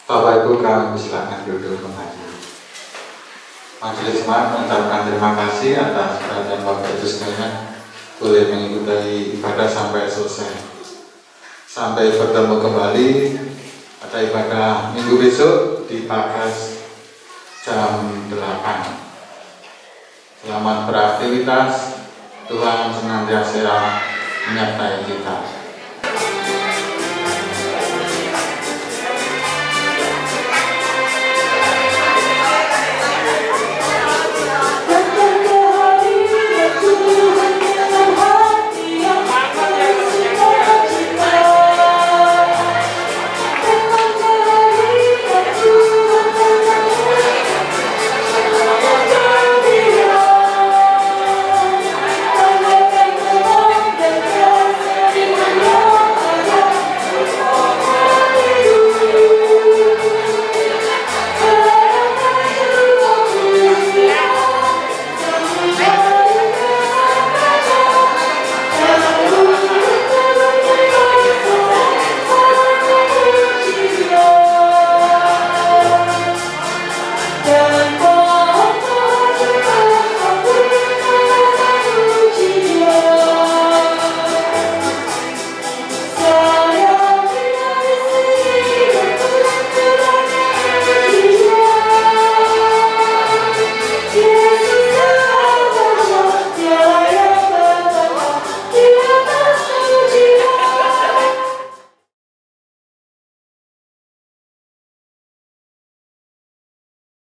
Bapak Ibu, kami silakan duduk kembali. Majelis Jemaat mengucapkan terima kasih atas perhatian Bapak Ibu sekalian boleh mengikuti ibadah sampai selesai. Sampai bertemu kembali pada ibadah minggu besok di Pakas jam 8. Selamat beraktivitas. Tuhan senantiasa menyertai kita.